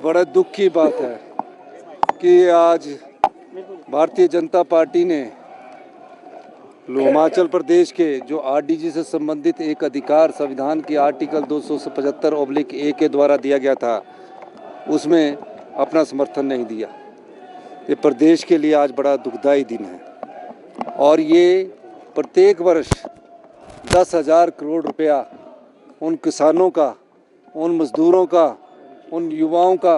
बड़ा दुख की बात है कि आज भारतीय जनता पार्टी ने हिमाचल प्रदेश के जो आरडीजी से संबंधित एक अधिकार संविधान की आर्टिकल 275/A के द्वारा दिया गया था, उसमें अपना समर्थन नहीं दिया। ये प्रदेश के लिए आज बड़ा दुखदाई दिन है और ये प्रत्येक वर्ष 10,000 करोड़ रुपया उन किसानों का, उन मजदूरों का, उन युवाओं का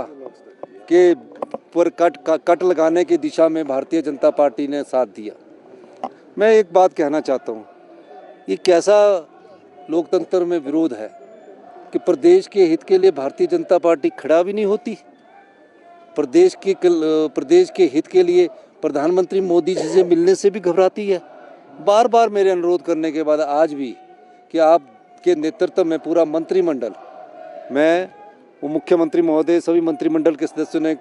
के पर कट लगाने की दिशा में भारतीय जनता पार्टी ने साथ दिया। मैं एक बात कहना चाहता हूँ, ये कैसा लोकतंत्र में विरोध है कि प्रदेश के हित के लिए भारतीय जनता पार्टी खड़ा भी नहीं होती। प्रदेश के हित के लिए प्रधानमंत्री मोदी जी से मिलने से भी घबराती है। बार बार मेरे अनुरोध करने के बाद आज भी कि आपके नेतृत्व में पूरा मंत्रिमंडल, मैं वो मुख्यमंत्री महोदय, सभी मंत्रिमंडल के सदस्यों ने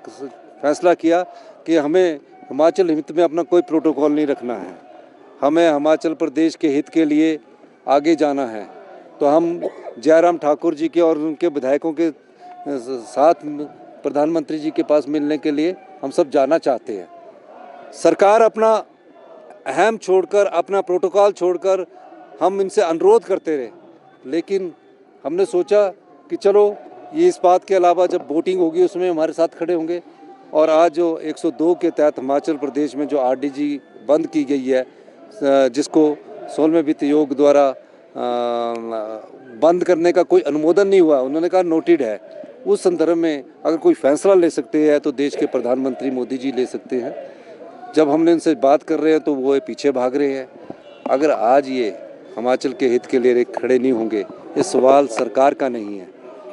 फैसला किया कि हमें हिमाचल हित में अपना कोई प्रोटोकॉल नहीं रखना है, हमें हिमाचल प्रदेश के हित के लिए आगे जाना है। तो हम जयराम ठाकुर जी के और उनके विधायकों के साथ प्रधानमंत्री जी के पास मिलने के लिए हम सब जाना चाहते हैं। सरकार अपना अहम छोड़कर, अपना प्रोटोकॉल छोड़कर हम इनसे अनुरोध करते रहे, लेकिन हमने सोचा कि चलो ये इस बात के अलावा जब वोटिंग होगी उसमें हमारे साथ खड़े होंगे। और आज जो 102 के तहत हिमाचल प्रदेश में जो आरडीजी बंद की गई है, जिसको 16वें वित्त आयोग द्वारा बंद करने का कोई अनुमोदन नहीं हुआ, उन्होंने कहा नोटेड है। उस संदर्भ में अगर कोई फैसला ले सकते हैं तो देश के प्रधानमंत्री मोदी जी ले सकते हैं। जब हमने इनसे बात कर रहे हैं तो वो पीछे भाग रहे हैं। अगर आज ये हिमाचल के हित के लिए खड़े नहीं होंगे, ये सवाल सरकार का नहीं है,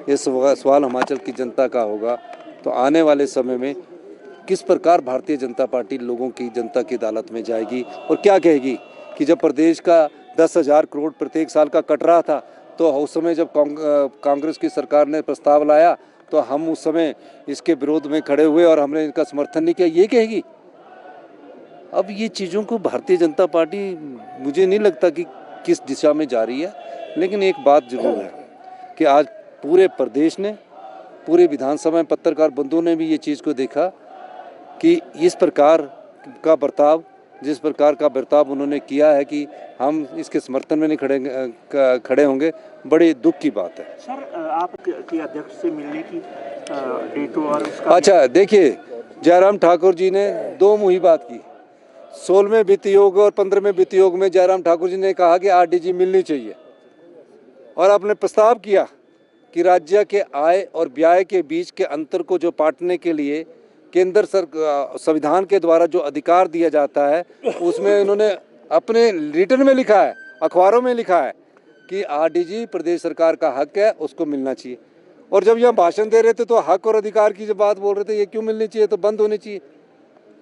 ये सवाल हिमाचल की जनता का होगा। तो आने वाले समय में किस प्रकार भारतीय जनता पार्टी लोगों की, जनता की अदालत में जाएगी और क्या कहेगी कि जब प्रदेश का 10,000 करोड़ प्रत्येक साल का कट रहा था, तो उस समय जब कांग्रेस की सरकार ने प्रस्ताव लाया तो हम उस समय इसके विरोध में खड़े हुए और हमने इनका समर्थन नहीं किया, ये कहेगी। अब ये चीज़ों को भारतीय जनता पार्टी, मुझे नहीं लगता कि किस दिशा में जा रही है। लेकिन एक बात जरूर है कि आज पूरे प्रदेश ने, पूरे विधानसभा में पत्रकार बंधुओं ने भी ये चीज़ को देखा कि इस प्रकार का बर्ताव, जिस प्रकार का बर्ताव उन्होंने किया है कि हम इसके समर्थन में नहीं खड़े होंगे, बड़े दुख की बात है। सर, आपके अध्यक्ष से मिलने की डेट और उसका, अच्छा देखिए, जयराम ठाकुर जी ने दो मुही बात की। 16वें वित्त आयोग और 15वें वित्त आयोग में जयराम ठाकुर जी ने कहा कि आरडीजी मिलनी चाहिए और आपने प्रस्ताव किया कि राज्य के आय और व्यय के बीच के अंतर को जो पाटने के लिए केंद्र संविधान के द्वारा जो अधिकार दिया जाता है, उसमें इन्होंने अपने रिटर्न में लिखा है, अखबारों में लिखा है कि आरडीजी प्रदेश सरकार का हक है, उसको मिलना चाहिए। और जब यहाँ भाषण दे रहे थे तो हक और अधिकार की जब बात बोल रहे थे, ये क्यों मिलनी चाहिए, तो बंद होनी चाहिए।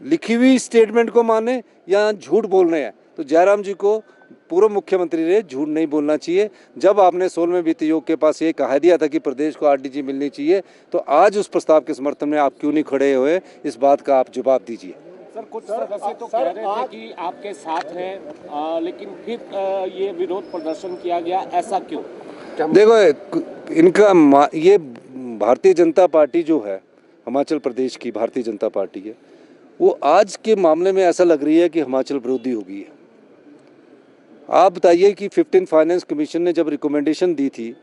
लिखी हुई स्टेटमेंट को माने या झूठ बोल रहे हैं। तो जयराम जी को, पूर्व मुख्यमंत्री ने, झूठ नहीं बोलना चाहिए। जब आपने 16वें वित्त आयोग के पास ये कहा दिया था कि प्रदेश को आरडीजी मिलनी चाहिए, तो आज उस प्रस्ताव के समर्थन में आप क्यों नहीं खड़े हुए, इस बात का आप जवाब दीजिए। सर, कुछ सदस्य तो कह रहे थे कि आपके साथ हैं, लेकिन फिर ये विरोध प्रदर्शन किया गया, ऐसा क्यों? देखो, इनका ये भारतीय जनता पार्टी जो है, हिमाचल प्रदेश की भारतीय जनता पार्टी है, वो आज के मामले में ऐसा लग रही है कि हिमाचल विरोधी हो गई है। आप बताइए कि 15 फाइनेंस कमीशन ने जब रिकमेंडेशन दी थी,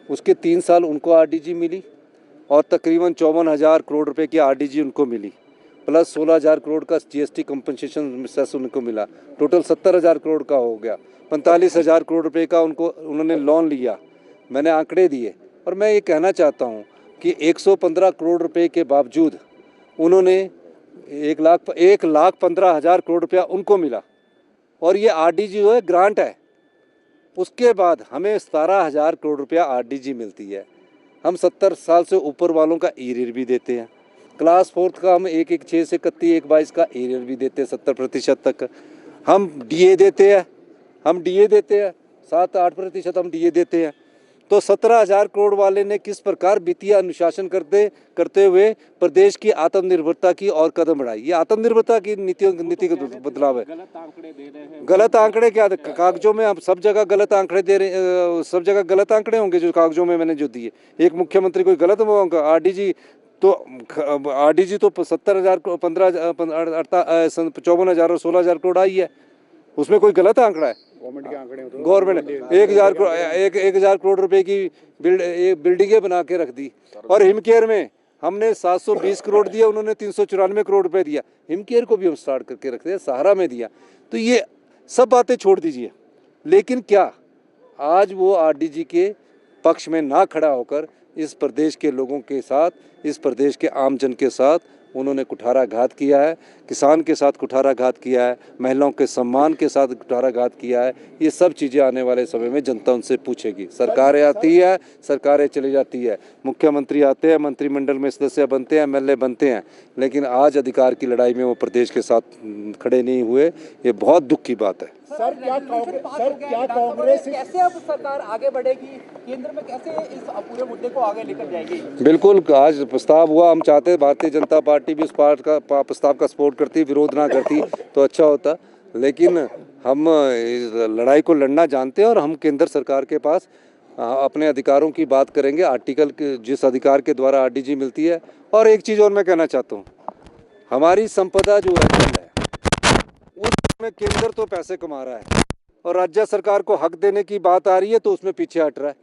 उसके 3 साल उनको आरडीजी मिली और तकरीबन 54,000 करोड़ रुपए की आरडीजी उनको मिली, प्लस 16,000 करोड़ का जीएसटी कंपनसेशन सेस उनको मिला। टोटल 70,000 करोड़ का हो गया। 45,000 करोड़ रुपए का उन्होंने लोन लिया। मैंने आंकड़े दिए और मैं ये कहना चाहता हूँ कि 115 करोड़ रुपए के बावजूद उन्होंने 1,15,000 करोड़ रुपया उनको मिला। और ये आरडीजी जो है ग्रांट है, उसके बाद हमें 17,000 करोड़ रुपया आरडीजी मिलती है। हम 70 साल से ऊपर वालों का एरियर भी देते हैं। क्लास 4 का हम 1/6 से 31/22 का एरियर भी देते हैं, 70% तक। हम डीए देते हैं, 7-8% हम डीए देते हैं। तो 17,000 करोड़ वाले ने किस प्रकार वित्तीय अनुशासन करते हुए प्रदेश की आत्मनिर्भरता की और कदम बढ़ाई। ये आत्मनिर्भरता की नीति का बदलाव है। गलत आंकड़े दे रहे हैं। गलत आंकड़े क्या, कागजों में आप सब जगह गलत आंकड़े दे रहे, सब जगह गलत आंकड़े होंगे जो कागजों में मैंने जो दिए। एक मुख्यमंत्री कोई गलत होगा, आरडीजी तो आरडीजी तो 70,000 54,000 और 16,000 करोड़ आई है, उसमें कोई गलत आंकड़ा है? गवर्नमेंट 1,000 करोड़ रुपए की बिल्डिंगें बना के रख दी। और हिमकेयर में हमने 720 करोड़ दिया, उन्होंने 394 करोड़ रुपए दिया। हिमकेयर को भी हम स्टार्ट करके रखते हैं, सहारा में दिया। तो ये सब बातें छोड़ दीजिए, लेकिन क्या आज वो आरडीजी के पक्ष में ना खड़ा होकर इस प्रदेश के लोगों के साथ, इस प्रदेश के आम जन के साथ उन्होंने कुठाराघात किया है, किसान के साथ कुठाराघात किया है, महिलाओं के सम्मान के साथ कुठाराघात किया है। ये सब चीज़ें आने वाले समय में जनता उनसे पूछेगी। सरकारें आती है, सरकारें चली जाती है, मुख्यमंत्री आते हैं, मंत्रिमंडल में सदस्य बनते हैं, एमएलए बनते हैं, लेकिन आज अधिकार की लड़ाई में वो प्रदेश के साथ खड़े नहीं हुए। ये बहुत दुख की बात है। सर क्या कांग्रेस कैसे अब सरकार आगे बढ़ेगी, केंद्र में कैसे इस पूरे मुद्दे को आगे लेकर जाएगी? बिल्कुल, आज प्रस्ताव हुआ, हम चाहते हैं भारतीय जनता पार्टी भी उस प्रस्ताव का सपोर्ट करती, विरोध ना करती तो अच्छा होता, लेकिन हम इस लड़ाई को लड़ना जानते हैं और हम केंद्र सरकार के पास अपने अधिकारों की बात करेंगे, आर्टिकल के जिस अधिकार के द्वारा आरडीजी मिलती है। और एक चीज़ और मैं कहना चाहता हूँ, हमारी संपदा जो है उसमें केंद्र तो पैसे कमा रहा है और राज्य सरकार को हक देने की बात आ रही है तो उसमें पीछे हट रहा है।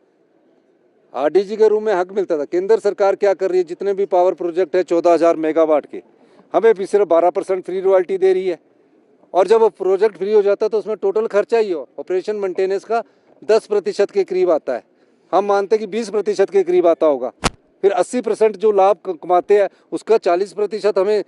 आरडीजी के रूप में हक मिलता था, केंद्र सरकार क्या कर रही है, जितने भी पावर प्रोजेक्ट है 14,000 मेगावाट के, हमें भी सिर्फ 12% फ्री रॉयल्टी दे रही है। और जब वो प्रोजेक्ट फ्री हो जाता है तो उसमें टोटल खर्चा ही हो ऑपरेशन मेंटेनेंस का 10% के करीब आता है। हम मानते हैं कि 20% के करीब आता होगा। फिर 80% जो लाभ कमाते हैं उसका 40% हमें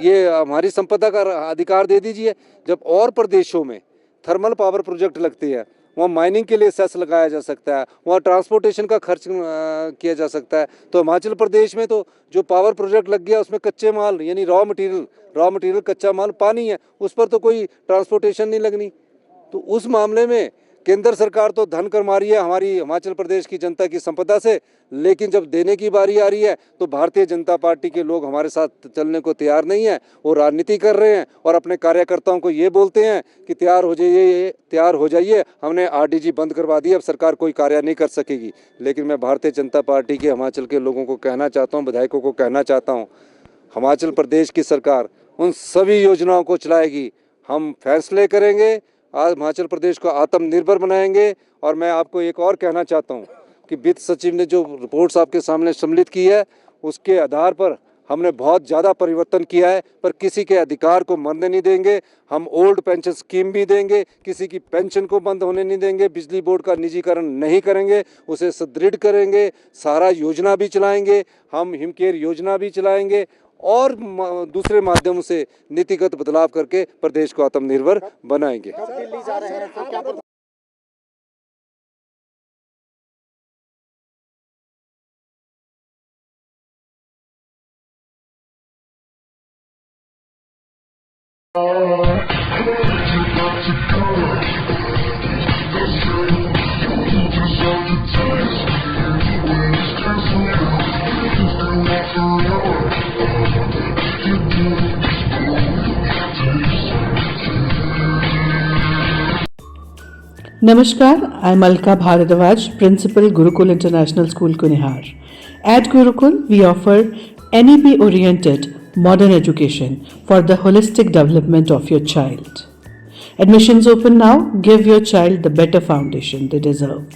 ये हमारी संपदा का अधिकार दे दीजिए। जब और प्रदेशों में थर्मल पावर प्रोजेक्ट लगते हैं, वहाँ माइनिंग के लिए सेस लगाया जा सकता है, वहाँ ट्रांसपोर्टेशन का खर्च किया जा सकता है। तो हिमाचल प्रदेश में तो जो पावर प्रोजेक्ट लग गया उसमें कच्चे माल यानी रॉ मटेरियल कच्चा माल पानी है, उस पर तो कोई ट्रांसपोर्टेशन नहीं लगनी। तो उस मामले में केंद्र सरकार तो धन कमा रही है हमारी हिमाचल प्रदेश की जनता की संपदा से, लेकिन जब देने की बारी आ रही है तो भारतीय जनता पार्टी के लोग हमारे साथ चलने को तैयार नहीं है। वो राजनीति कर रहे हैं और अपने कार्यकर्ताओं को ये बोलते हैं कि तैयार हो जाइए, हमने आरडीजी बंद करवा दी, अब सरकार कोई कार्य नहीं कर सकेगी। लेकिन मैं भारतीय जनता पार्टी के हिमाचल के लोगों को कहना चाहता हूँ, विधायकों को कहना चाहता हूँ, हिमाचल प्रदेश की सरकार उन सभी योजनाओं को चलाएगी। हम फैसले करेंगे, आज हिमाचल प्रदेश को आत्मनिर्भर बनाएंगे। और मैं आपको एक और कहना चाहता हूं कि वित्त सचिव ने जो रिपोर्ट्स आपके सामने सम्मिलित की है उसके आधार पर हमने बहुत ज़्यादा परिवर्तन किया है, पर किसी के अधिकार को मरने नहीं देंगे। हम ओल्ड पेंशन स्कीम भी देंगे, किसी की पेंशन को बंद होने नहीं देंगे, बिजली बोर्ड का निजीकरण नहीं करेंगे, उसे सुदृढ़ करेंगे, सहारा योजना भी चलाएंगे, हम हिमकेयर योजना भी चलाएंगे और दूसरे माध्यमों से नीतिगत बदलाव करके प्रदेश को आत्मनिर्भर बनाएंगे। दिल्ली जा रहे हैं तो क्या Namaskar, I'm Alka Bharadwaj, Principal Gurukul International School, Kunihar. At Gurukul, we offer NEP-oriented modern education for the holistic development of your child. Admissions open now. Give your child the better foundation they deserve.